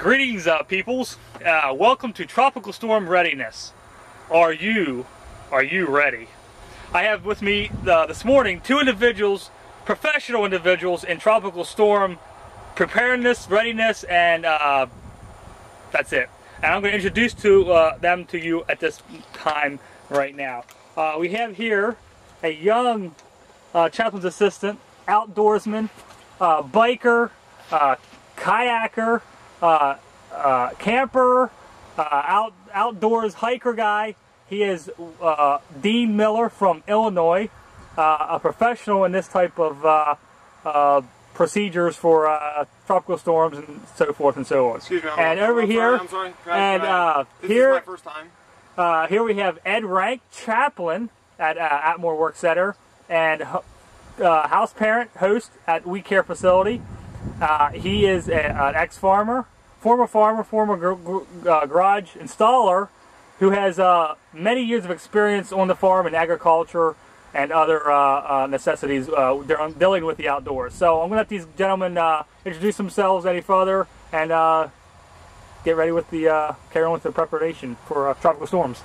Greetings, peoples. Welcome to Tropical Storm Readiness. Are you ready? I have with me this morning two individuals, professional individuals in tropical storm preparedness, readiness, and that's it. And I'm going to introduce them to you at this time right now. We have here a young chaplain's assistant, outdoorsman, biker, kayaker, camper, outdoors hiker guy. He is Dean Miller from Illinois, a professional in this type of procedures for tropical storms and so forth and so on. Excuse me, and over here, I'm sorry. This here, is my first time. Here we have Ed Rank, chaplain at Atmore Work Center, and house parent, host at We Care facility. He is an ex-farmer, former garage installer who has many years of experience on the farm in agriculture and other necessities dealing with the outdoors. So I'm going to let these gentlemen introduce themselves any further and get ready with the carry on with the preparation for tropical storms.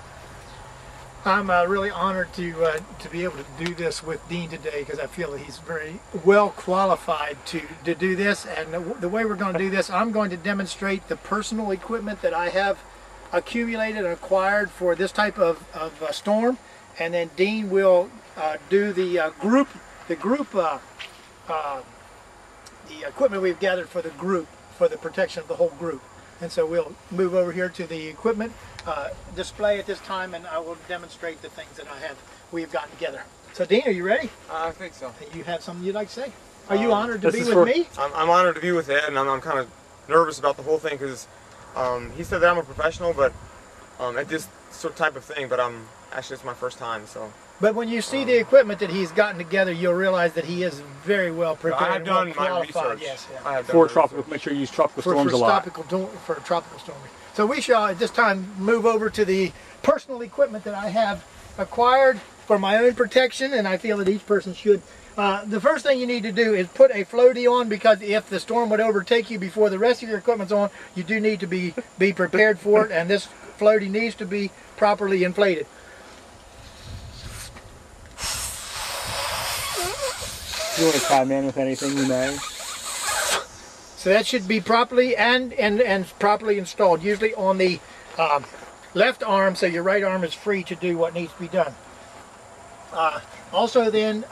I'm really honored to be able to do this with Dean today because I feel that he's very well qualified to do this. And the way we're going to do this, I'm going to demonstrate the personal equipment that I have accumulated and acquired for this type of storm, and then Dean will do the equipment we've gathered for the group, for the protection of the whole group. And so we'll move over here to the equipment display at this time, and I will demonstrate the things that we've gotten together. So Dean, are you ready? I think so. You have something you'd like to say? Are you honored to be with me? I'm honored to be with Ed, and I'm kind of nervous about the whole thing because he said that I'm a professional, but at this sort of type of thing. But actually it's my first time, so. But when you see the equipment that he's gotten together, you'll realize that he is very well prepared. I have done my research. Yes, yeah. I have done for tropical, make sure you use tropical storms a lot. For tropical storming. So we shall at this time move over to the personal equipment that I have acquired for my own protection, and I feel that each person should. The first thing you need to do is put a floaty on, because if the storm would overtake you before the rest of your equipment's on, you do need to be prepared for it, and this floaty needs to be properly inflated. You want to chime in with anything you may? So that should be properly and properly installed, usually on the left arm, so your right arm is free to do what needs to be done. Also then,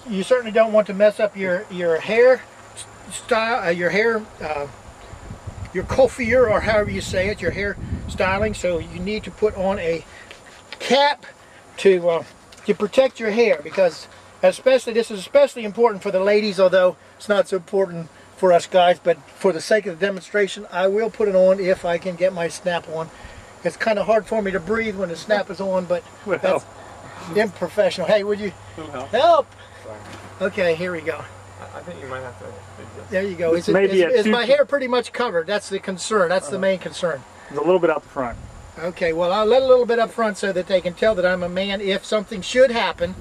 you certainly don't want to mess up your hair style, your coiffure, or however you say it, your hair styling. So you need to put on a cap to protect your hair, because this is especially important for the ladies, although it's not so important for us guys. But for the sake of the demonstration, I will put it on if I can get my snap on. It's kind of hard for me to breathe when the snap is on, but that's unprofessional. Hey, would you help? Sorry. Okay, here we go. I think you might have to. There you go. Is my hair pretty much covered? That's the concern. That's the main concern. There's a little bit out the front. Okay, well, I'll let a little bit up front so that they can tell that I'm a man if something should happen.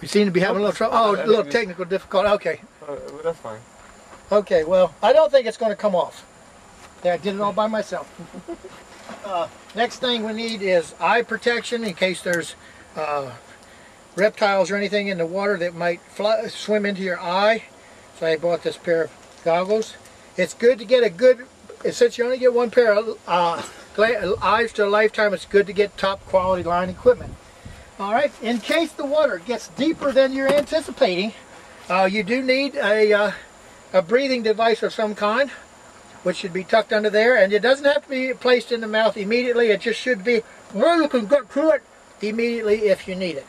We seem to be having a little trouble. Oh, a little technical difficulty. Okay. That's fine. Okay, well, I don't think it's going to come off. Yeah, I did it all by myself. Next thing we need is eye protection in case there's reptiles or anything in the water that might swim into your eye. So I bought this pair of goggles. It's good to get since you only get one pair of eyes to a lifetime, it's good to get top quality line equipment. All right, in case the water gets deeper than you're anticipating, you do need a breathing device of some kind, which should be tucked under there, and it doesn't have to be placed in the mouth immediately. It just should be where you can get to it immediately if you need it.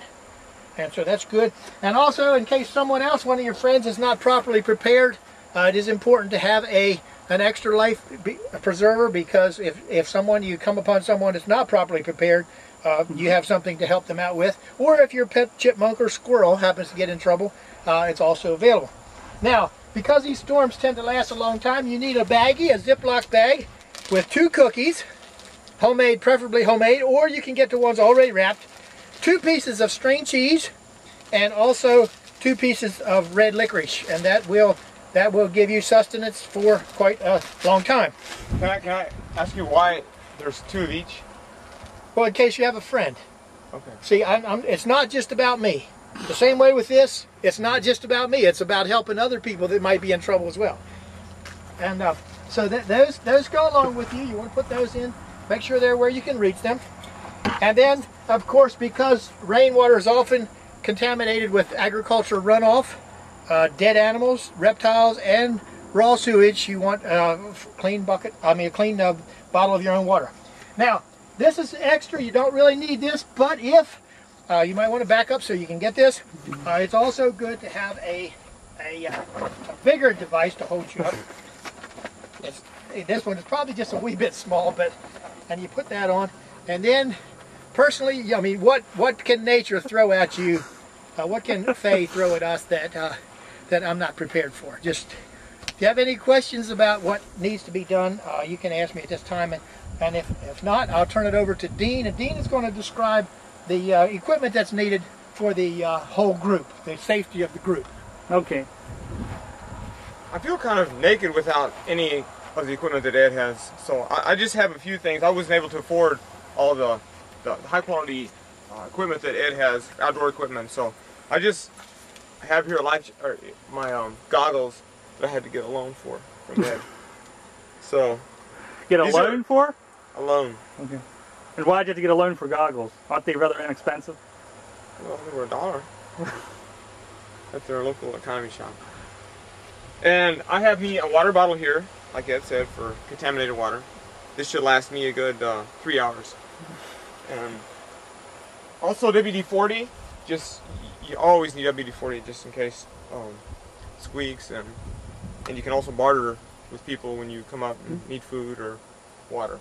And so that's good. And also, in case someone else, one of your friends, is not properly prepared, it is important to have an extra life preserver, because if you come upon someone that's not properly prepared, you have something to help them out with. Or if your pet chipmunk or squirrel happens to get in trouble, it's also available. Now, because these storms tend to last a long time, you need a baggie, a Ziploc bag, with 2 cookies, homemade, preferably homemade, or you can get the ones already wrapped, 2 pieces of string cheese, and also 2 pieces of red licorice, and that will that will give you sustenance for quite a long time. Can I ask you why there's 2 of each? Well, in case you have a friend. Okay. See, it's not just about me. The same way with this, it's not just about me. It's about helping other people that might be in trouble as well. And so those go along with you. You want to put those in. Make sure they're where you can reach them. And then, of course, because rainwater is often contaminated with agricultural runoff, dead animals, reptiles, and raw sewage, you want a clean bottle of your own water. Now, this is extra. You don't really need this, but if you might want to back up so you can get this. It's also good to have a bigger device to hold you up. This one is probably just a wee bit small, and you put that on, and then personally, I mean, what can nature throw at you? What can Faye throw at us that I'm not prepared for? Just if you have any questions about what needs to be done, you can ask me at this time, and if not, I'll turn it over to Dean, and Dean is going to describe the equipment that's needed for the whole group, the safety of the group. Okay. I feel kind of naked without any of the equipment that Ed has, so I just have a few things. I wasn't able to afford all the high quality equipment that Ed has, outdoor equipment, so I just have here my goggles that I had to get a loan from Ed. So Get a loan for? A loan. Okay. And why'd you have to get a loan for goggles? Aren't they rather inexpensive? Well, they were $1 at their local economy shop. And I have me a water bottle here, like Ed said, for contaminated water. This should last me a good 3 hours. And also WD-40. You always need WD-40 just in case squeaks, and you can also barter with people when you come up and need food or water.